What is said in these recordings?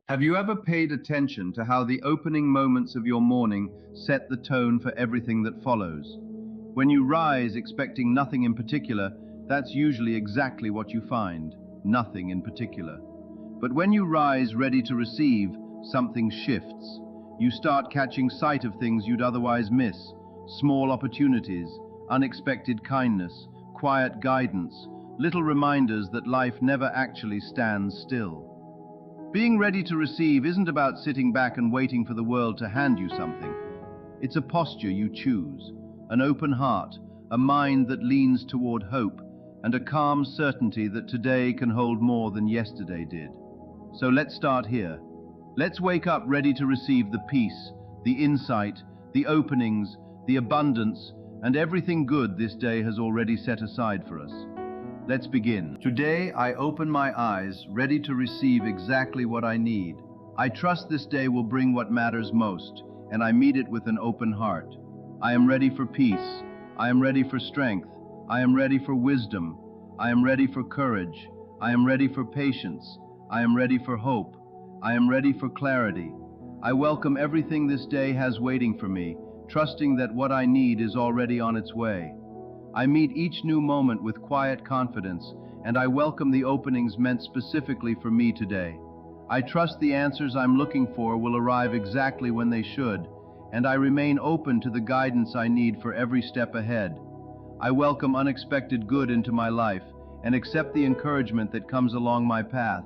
Have you ever paid attention to how the opening moments of your morning set the tone for everything that follows? When you rise expecting nothing in particular, that's usually exactly what you find, nothing in particular. But when you rise ready to receive, something shifts. You start catching sight of things you'd otherwise miss, small opportunities, unexpected kindness, quiet guidance, little reminders that life never actually stands still. Being ready to receive isn't about sitting back and waiting for the world to hand you something. It's a posture you choose, an open heart, a mind that leans toward hope, and a calm certainty that today can hold more than yesterday did. So let's start here. Let's wake up ready to receive the peace, the insight, the openings, the abundance, and everything good this day has already set aside for us. Let's begin. Today, I open my eyes, ready to receive exactly what I need. I trust this day will bring what matters most, and I meet it with an open heart. I am ready for peace. I am ready for strength. I am ready for wisdom. I am ready for courage. I am ready for patience. I am ready for hope. I am ready for clarity. I welcome everything this day has waiting for me, trusting that what I need is already on its way. I meet each new moment with quiet confidence, and I welcome the openings meant specifically for me today. I trust the answers I'm looking for will arrive exactly when they should, and I remain open to the guidance I need for every step ahead. I welcome unexpected good into my life and accept the encouragement that comes along my path.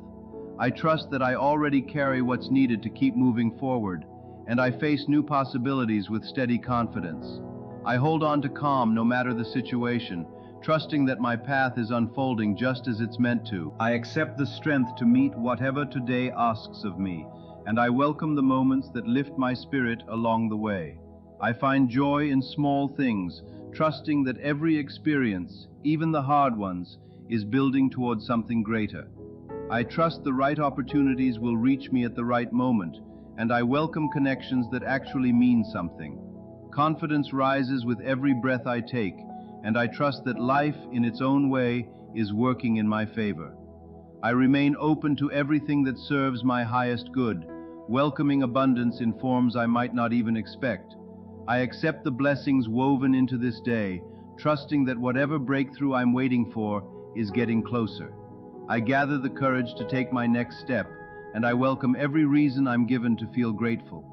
I trust that I already carry what's needed to keep moving forward, and I face new possibilities with steady confidence. I hold on to calm no matter the situation, trusting that my path is unfolding just as it's meant to. I accept the strength to meet whatever today asks of me, and I welcome the moments that lift my spirit along the way. I find joy in small things, trusting that every experience, even the hard ones, is building towards something greater. I trust the right opportunities will reach me at the right moment, and I welcome connections that actually mean something. Confidence rises with every breath I take, and I trust that life, in its own way, is working in my favor. I remain open to everything that serves my highest good, welcoming abundance in forms I might not even expect. I accept the blessings woven into this day, trusting that whatever breakthrough I'm waiting for is getting closer. I gather the courage to take my next step, and I welcome every reason I'm given to feel grateful.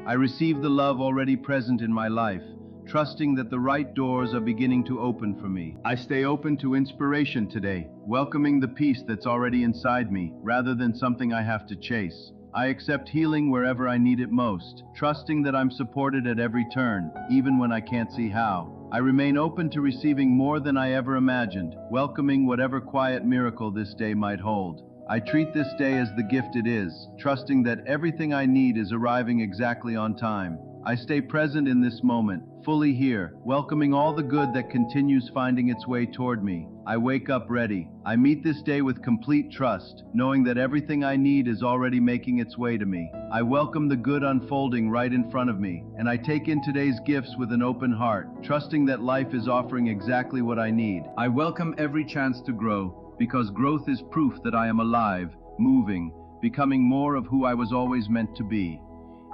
I receive the love already present in my life, trusting that the right doors are beginning to open for me. I stay open to inspiration today, welcoming the peace that's already inside me, rather than something I have to chase. I accept healing wherever I need it most, trusting that I'm supported at every turn, even when I can't see how. I remain open to receiving more than I ever imagined, welcoming whatever quiet miracle this day might hold. I treat this day as the gift it is, trusting that everything I need is arriving exactly on time. I stay present in this moment, fully here, welcoming all the good that continues finding its way toward me. I wake up ready. I meet this day with complete trust, knowing that everything I need is already making its way to me. I welcome the good unfolding right in front of me, and I take in today's gifts with an open heart, trusting that life is offering exactly what I need. I welcome every chance to grow, because growth is proof that I am alive, moving, becoming more of who I was always meant to be.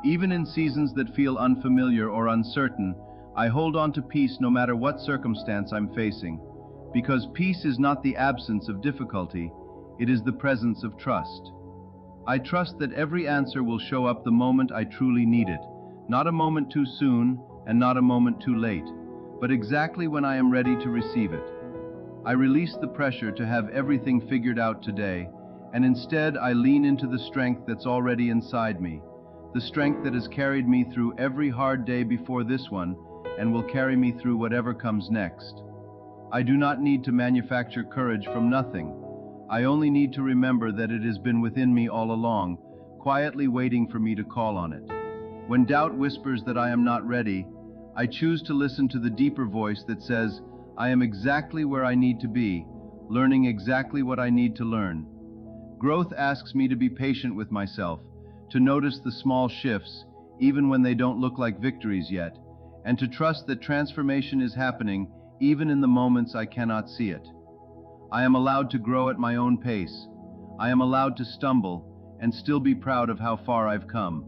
Even in seasons that feel unfamiliar or uncertain, I hold on to peace no matter what circumstance I'm facing, because peace is not the absence of difficulty, it is the presence of trust. I trust that every answer will show up the moment I truly need it, not a moment too soon and not a moment too late, but exactly when I am ready to receive it. I release the pressure to have everything figured out today, and instead I lean into the strength that's already inside me, the strength that has carried me through every hard day before this one and will carry me through whatever comes next. I do not need to manufacture courage from nothing. I only need to remember that it has been within me all along, quietly waiting for me to call on it. When doubt whispers that I am not ready, I choose to listen to the deeper voice that says, I am exactly where I need to be, learning exactly what I need to learn. Growth asks me to be patient with myself, to notice the small shifts, even when they don't look like victories yet, and to trust that transformation is happening even in the moments I cannot see it. I am allowed to grow at my own pace. I am allowed to stumble, and still be proud of how far I've come.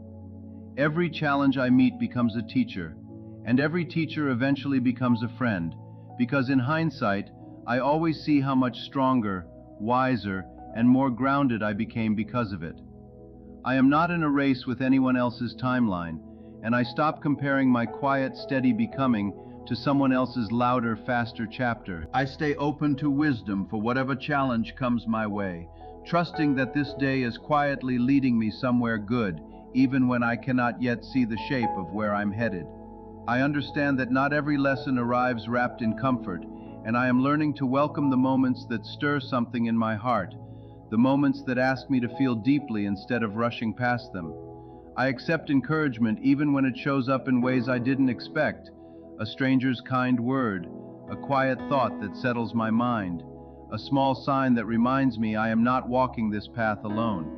Every challenge I meet becomes a teacher, and every teacher eventually becomes a friend, because in hindsight, I always see how much stronger, wiser, and more grounded I became because of it. I am not in a race with anyone else's timeline, and I stop comparing my quiet, steady becoming to someone else's louder, faster chapter. I stay open to wisdom for whatever challenge comes my way, trusting that this day is quietly leading me somewhere good, even when I cannot yet see the shape of where I'm headed. I understand that not every lesson arrives wrapped in comfort, and I am learning to welcome the moments that stir something in my heart, the moments that ask me to feel deeply instead of rushing past them. I accept encouragement even when it shows up in ways I didn't expect: a stranger's kind word, a quiet thought that settles my mind, a small sign that reminds me I am not walking this path alone.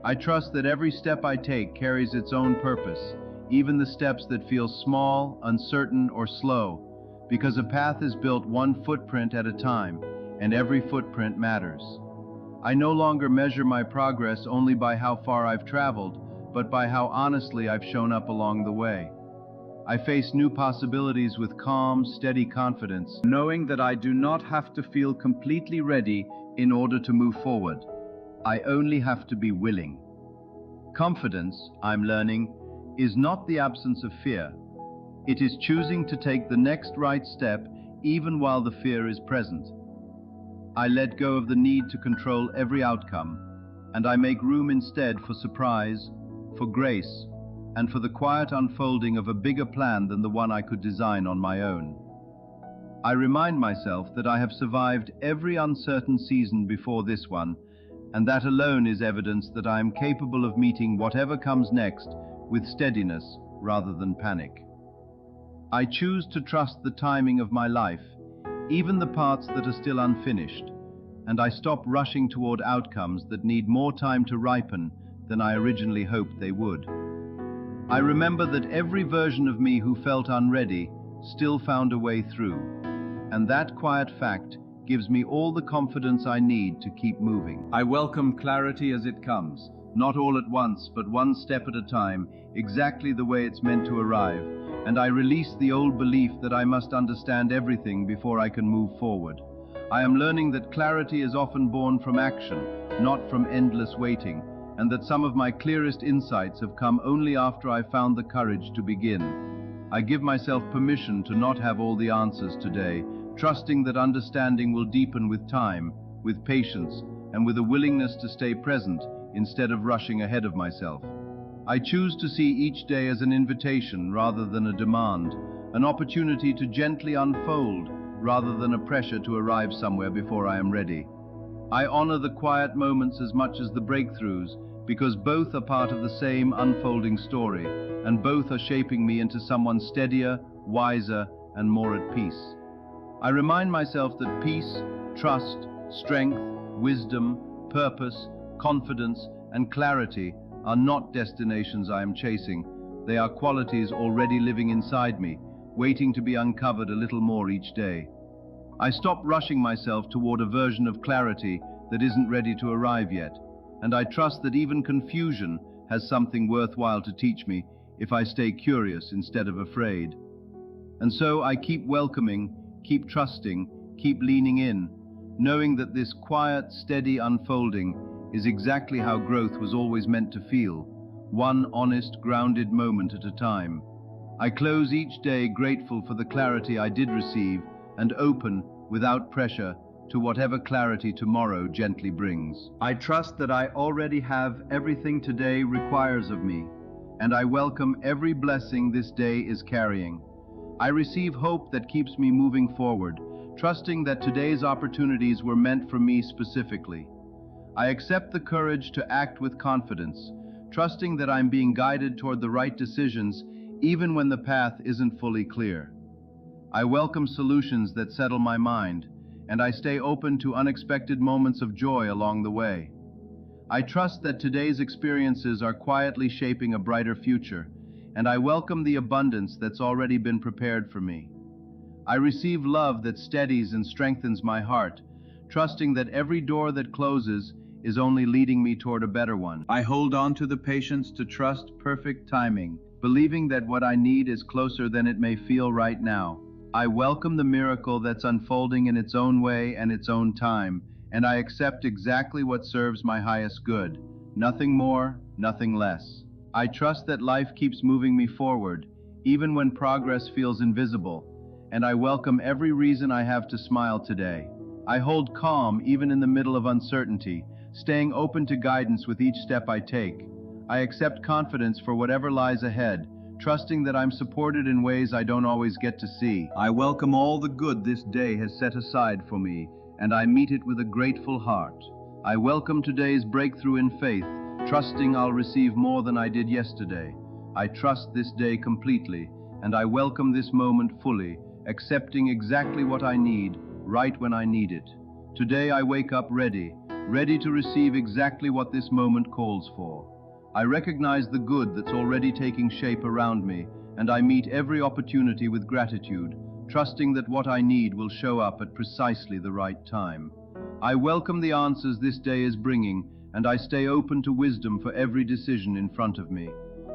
I trust that every step I take carries its own purpose, even the steps that feel small, uncertain, or slow, because a path is built one footprint at a time, and every footprint matters. I no longer measure my progress only by how far I've traveled, but by how honestly I've shown up along the way. I face new possibilities with calm, steady confidence, knowing that I do not have to feel completely ready in order to move forward. I only have to be willing. Confidence, I'm learning, is not the absence of fear. It is choosing to take the next right step even while the fear is present. I let go of the need to control every outcome, and I make room instead for surprise, for grace, and for the quiet unfolding of a bigger plan than the one I could design on my own. I remind myself that I have survived every uncertain season before this one, and that alone is evidence that I am capable of meeting whatever comes next with steadiness rather than panic. I choose to trust the timing of my life, even the parts that are still unfinished, and I stop rushing toward outcomes that need more time to ripen than I originally hoped they would. I remember that every version of me who felt unready still found a way through, and that quiet fact gives me all the confidence I need to keep moving. I welcome clarity as it comes, not all at once, but one step at a time, exactly the way it's meant to arrive, and I release the old belief that I must understand everything before I can move forward. I am learning that clarity is often born from action, not from endless waiting, and that some of my clearest insights have come only after I found the courage to begin. I give myself permission to not have all the answers today, trusting that understanding will deepen with time, with patience, and with a willingness to stay present instead of rushing ahead of myself. I choose to see each day as an invitation rather than a demand, an opportunity to gently unfold rather than a pressure to arrive somewhere before I am ready. I honor the quiet moments as much as the breakthroughs, because both are part of the same unfolding story, and both are shaping me into someone steadier, wiser, and more at peace. I remind myself that peace, trust, strength, wisdom, purpose, confidence, and clarity are not destinations I am chasing. They are qualities already living inside me, waiting to be uncovered a little more each day. I stop rushing myself toward a version of clarity that isn't ready to arrive yet, and I trust that even confusion has something worthwhile to teach me if I stay curious instead of afraid. And so I keep welcoming, keep trusting, keep leaning in, knowing that this quiet, steady unfolding is exactly how growth was always meant to feel, one honest, grounded moment at a time. I close each day grateful for the clarity I did receive and open, without pressure, to whatever clarity tomorrow gently brings. I trust that I already have everything today requires of me, and I welcome every blessing this day is carrying. I receive hope that keeps me moving forward, trusting that today's opportunities were meant for me specifically. I accept the courage to act with confidence, trusting that I'm being guided toward the right decisions even when the path isn't fully clear. I welcome solutions that settle my mind, and I stay open to unexpected moments of joy along the way. I trust that today's experiences are quietly shaping a brighter future, and I welcome the abundance that's already been prepared for me. I receive love that steadies and strengthens my heart, trusting that every door that closes is only leading me toward a better one. I hold on to the patience to trust perfect timing, believing that what I need is closer than it may feel right now. I welcome the miracle that's unfolding in its own way and its own time, and I accept exactly what serves my highest good. Nothing more, nothing less. I trust that life keeps moving me forward, even when progress feels invisible, and I welcome every reason I have to smile today. I hold calm even in the middle of uncertainty, staying open to guidance with each step I take. I accept confidence for whatever lies ahead, trusting that I'm supported in ways I don't always get to see. I welcome all the good this day has set aside for me, and I meet it with a grateful heart. I welcome today's breakthrough in faith, trusting I'll receive more than I did yesterday. I trust this day completely, and I welcome this moment fully, accepting exactly what I need, right when I need it. Today I wake up ready to receive exactly what this moment calls for. I recognize the good that's already taking shape around me, and I meet every opportunity with gratitude, trusting that what I need will show up at precisely the right time. I welcome the answers this day is bringing, and I stay open to wisdom for every decision in front of me.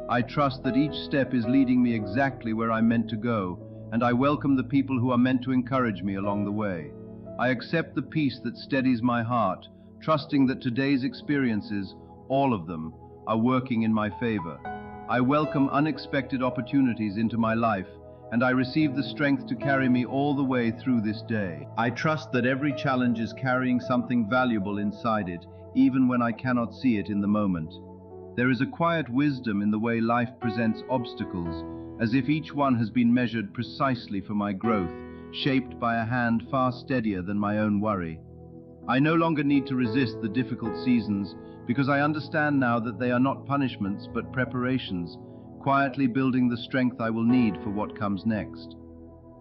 I trust that each step is leading me exactly where I'm meant to go, and I welcome the people who are meant to encourage me along the way. I accept the peace that steadies my heart, trusting that today's experiences, all of them, are working in my favor. I welcome unexpected opportunities into my life, and I receive the strength to carry me all the way through this day. I trust that every challenge is carrying something valuable inside it, even when I cannot see it in the moment. There is a quiet wisdom in the way life presents obstacles, as if each one has been measured precisely for my growth, shaped by a hand far steadier than my own worry. I no longer need to resist the difficult seasons, because I understand now that they are not punishments but preparations, quietly building the strength I will need for what comes next.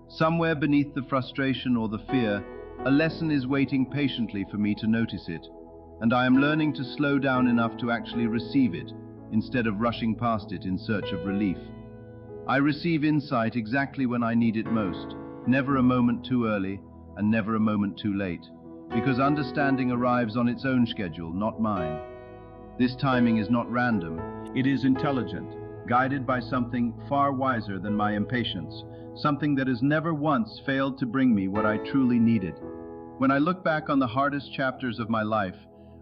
Somewhere beneath the frustration or the fear, a lesson is waiting patiently for me to notice it, and I am learning to slow down enough to actually receive it, instead of rushing past it in search of relief. I receive insight exactly when I need it most, never a moment too early and never a moment too late, because understanding arrives on its own schedule, not mine. This timing is not random, it is intelligent, guided by something far wiser than my impatience, something that has never once failed to bring me what I truly needed. When I look back on the hardest chapters of my life,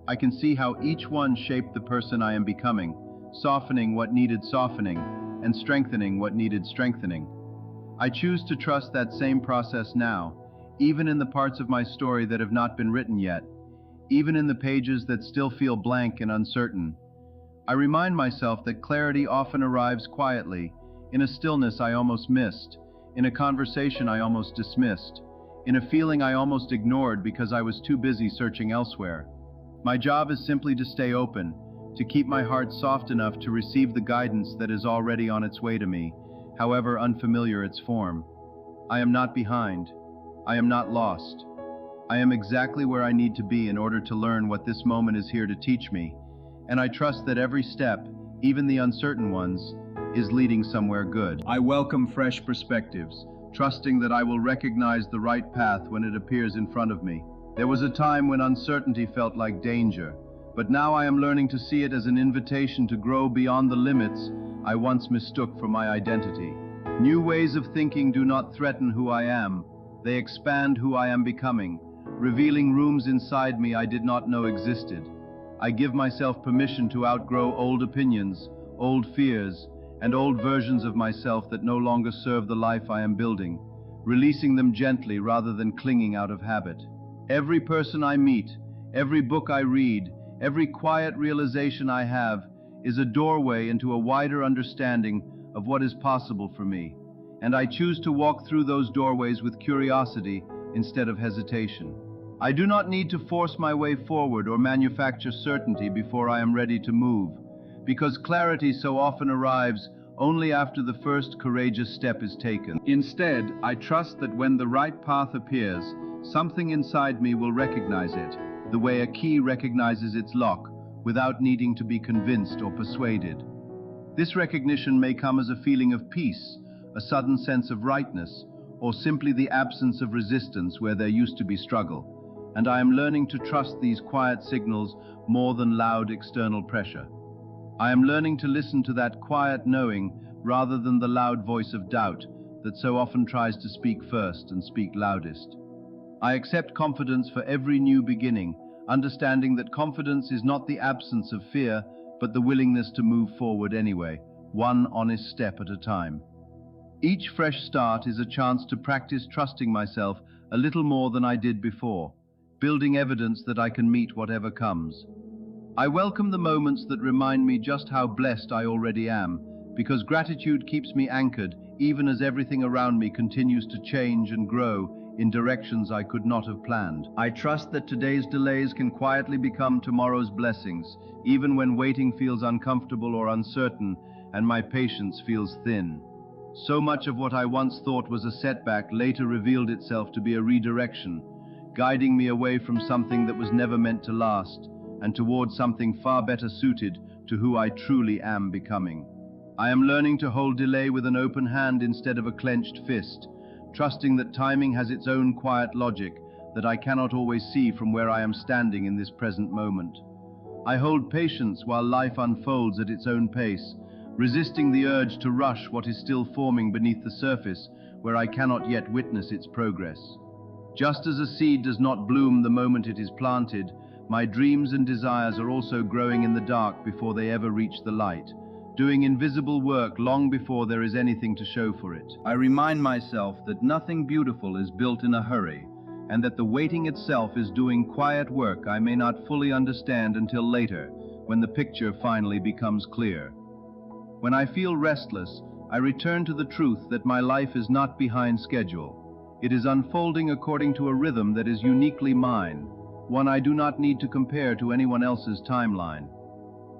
I can see how each one shaped the person I am becoming, softening what needed softening, and strengthening what needed strengthening. I choose to trust that same process now, even in the parts of my story that have not been written yet, even in the pages that still feel blank and uncertain. I remind myself that clarity often arrives quietly, in a stillness I almost missed, in a conversation I almost dismissed, in a feeling I almost ignored because I was too busy searching elsewhere. My job is simply to stay open, to keep my heart soft enough to receive the guidance that is already on its way to me, however unfamiliar its form. I am not behind. I am not lost. I am exactly where I need to be in order to learn what this moment is here to teach me, and I trust that every step, even the uncertain ones, is leading somewhere good. I welcome fresh perspectives, trusting that I will recognize the right path when it appears in front of me. There was a time when uncertainty felt like danger, but now I am learning to see it as an invitation to grow beyond the limits I once mistook for my identity. New ways of thinking do not threaten who I am, they expand who I am becoming, revealing rooms inside me I did not know existed. I give myself permission to outgrow old opinions, old fears, and old versions of myself that no longer serve the life I am building, releasing them gently rather than clinging out of habit. Every person I meet, every book I read, every quiet realization I have is a doorway into a wider understanding of what is possible for me, and I choose to walk through those doorways with curiosity instead of hesitation. I do not need to force my way forward or manufacture certainty before I am ready to move, because clarity so often arrives only after the first courageous step is taken. Instead, I trust that when the right path appears, something inside me will recognize it, the way a key recognizes its lock, without needing to be convinced or persuaded. This recognition may come as a feeling of peace, a sudden sense of rightness, or simply the absence of resistance where there used to be struggle. and I am learning to trust these quiet signals more than loud external pressure. I am learning to listen to that quiet knowing rather than the loud voice of doubt that so often tries to speak first and speak loudest. I accept confidence for every new beginning, understanding that confidence is not the absence of fear, but the willingness to move forward anyway, one honest step at a time. Each fresh start is a chance to practice trusting myself a little more than I did before, building evidence that I can meet whatever comes. I welcome the moments that remind me just how blessed I already am, because gratitude keeps me anchored even as everything around me continues to change and grow in directions I could not have planned. I trust that today's delays can quietly become tomorrow's blessings, even when waiting feels uncomfortable or uncertain and my patience feels thin. So much of what I once thought was a setback later revealed itself to be a redirection, guiding me away from something that was never meant to last and towards something far better suited to who I truly am becoming. I am learning to hold delay with an open hand instead of a clenched fist, trusting that timing has its own quiet logic that I cannot always see from where I am standing in this present moment. I hold patience while life unfolds at its own pace, resisting the urge to rush what is still forming beneath the surface where I cannot yet witness its progress. Just as a seed does not bloom the moment it is planted, my dreams and desires are also growing in the dark before they ever reach the light, doing invisible work long before there is anything to show for it. I remind myself that nothing beautiful is built in a hurry, and that the waiting itself is doing quiet work I may not fully understand until later, when the picture finally becomes clear. When I feel restless, I return to the truth that my life is not behind schedule. It is unfolding according to a rhythm that is uniquely mine, one I do not need to compare to anyone else's timeline.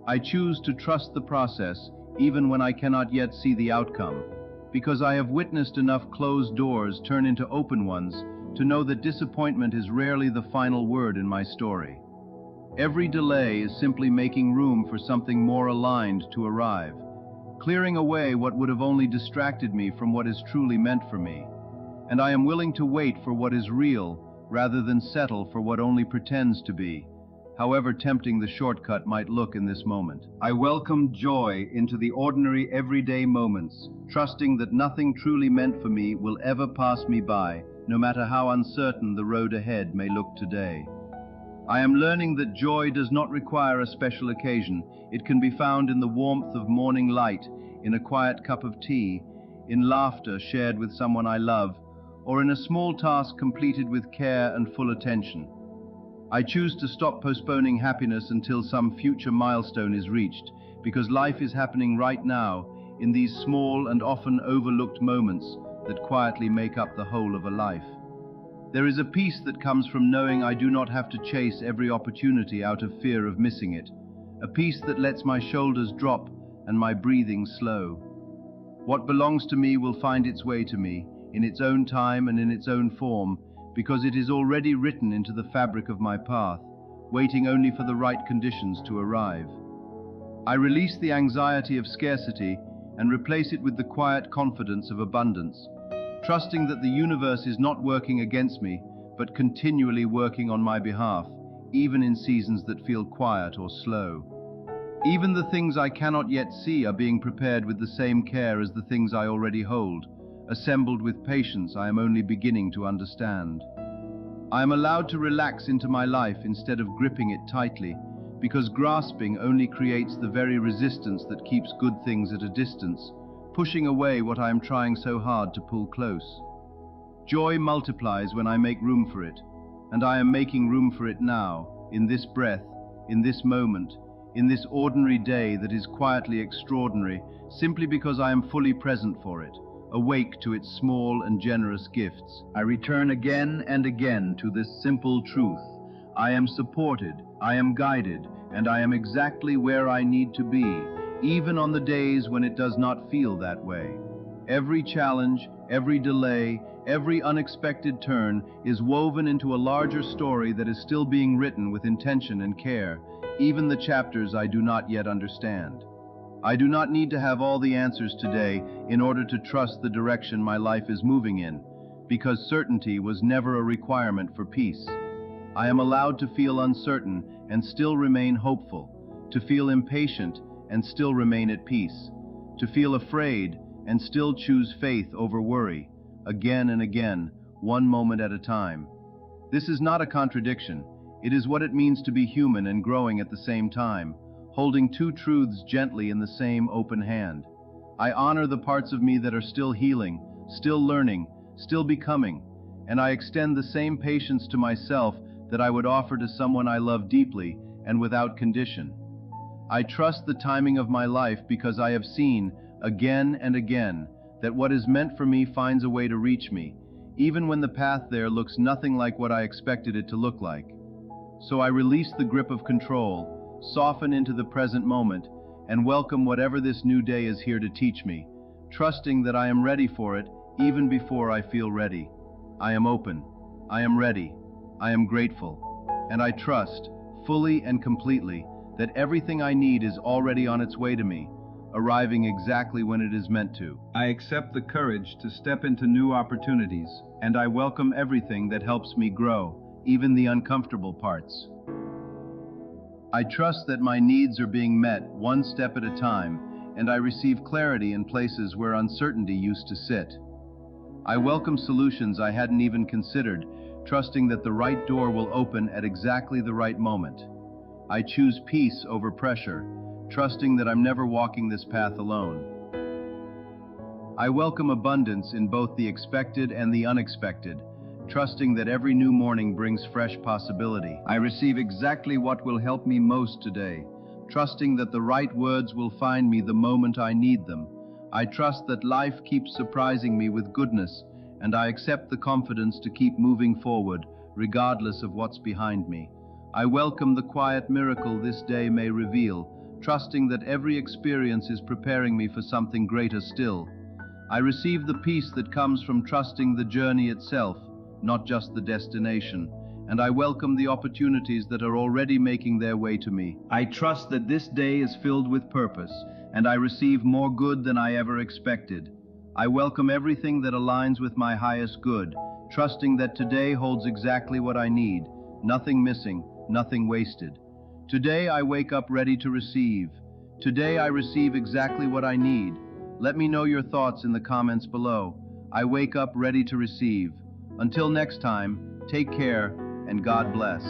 I choose to trust the process even when I cannot yet see the outcome, because I have witnessed enough closed doors turn into open ones to know that disappointment is rarely the final word in my story. Every delay is simply making room for something more aligned to arrive, clearing away what would have only distracted me from what is truly meant for me. And I am willing to wait for what is real rather than settle for what only pretends to be, however tempting the shortcut might look in this moment. I welcome joy into the ordinary everyday moments, trusting that nothing truly meant for me will ever pass me by, no matter how uncertain the road ahead may look today. I am learning that joy does not require a special occasion. It can be found in the warmth of morning light, in a quiet cup of tea, in laughter shared with someone I love, or in a small task completed with care and full attention. I choose to stop postponing happiness until some future milestone is reached, because life is happening right now, in these small and often overlooked moments that quietly make up the whole of a life. There is a peace that comes from knowing I do not have to chase every opportunity out of fear of missing it, a peace that lets my shoulders drop and my breathing slow. What belongs to me will find its way to me, in its own time and in its own form, because it is already written into the fabric of my path, waiting only for the right conditions to arrive. I release the anxiety of scarcity and replace it with the quiet confidence of abundance, trusting that the universe is not working against me, but continually working on my behalf, even in seasons that feel quiet or slow. Even the things I cannot yet see are being prepared with the same care as the things I already hold, assembled with patience I am only beginning to understand. I am allowed to relax into my life instead of gripping it tightly, because grasping only creates the very resistance that keeps good things at a distance, pushing away what I am trying so hard to pull close. Joy multiplies when I make room for it, and I am making room for it now, in this breath, in this moment, in this ordinary day that is quietly extraordinary, simply because I am fully present for it, awake to its small and generous gifts. I return again and again to this simple truth. I am supported, I am guided, and I am exactly where I need to be, even on the days when it does not feel that way. Every challenge, every delay, every unexpected turn is woven into a larger story that is still being written with intention and care, even the chapters I do not yet understand. I do not need to have all the answers today in order to trust the direction my life is moving in, because certainty was never a requirement for peace. I am allowed to feel uncertain and still remain hopeful, to feel impatient and still remain at peace, to feel afraid and still choose faith over worry, again and again, one moment at a time. This is not a contradiction. It is what it means to be human and growing at the same time, holding two truths gently in the same open hand. I honor the parts of me that are still healing, still learning, still becoming, and I extend the same patience to myself that I would offer to someone I love deeply and without condition. I trust the timing of my life because I have seen, again and again, that what is meant for me finds a way to reach me, even when the path there looks nothing like what I expected it to look like. So I release the grip of control, soften into the present moment, and welcome whatever this new day is here to teach me, trusting that I am ready for it even before I feel ready. I am open, I am ready, I am grateful, and I trust, fully and completely, that everything I need is already on its way to me, arriving exactly when it is meant to. I accept the courage to step into new opportunities, and I welcome everything that helps me grow, even the uncomfortable parts. I trust that my needs are being met one step at a time, and I receive clarity in places where uncertainty used to sit. I welcome solutions I hadn't even considered, trusting that the right door will open at exactly the right moment. I choose peace over pressure, trusting that I'm never walking this path alone. I welcome abundance in both the expected and the unexpected, trusting that every new morning brings fresh possibility. I receive exactly what will help me most today, trusting that the right words will find me the moment I need them. I trust that life keeps surprising me with goodness, and I accept the confidence to keep moving forward, regardless of what's behind me. I welcome the quiet miracle this day may reveal, trusting that every experience is preparing me for something greater still. I receive the peace that comes from trusting the journey itself, not just the destination, and I welcome the opportunities that are already making their way to me. I trust that this day is filled with purpose, and I receive more good than I ever expected. I welcome everything that aligns with my highest good, trusting that today holds exactly what I need, nothing missing, nothing wasted. Today I wake up ready to receive. Today I receive exactly what I need. Let me know your thoughts in the comments below. I wake up ready to receive. Until next time, take care and God bless.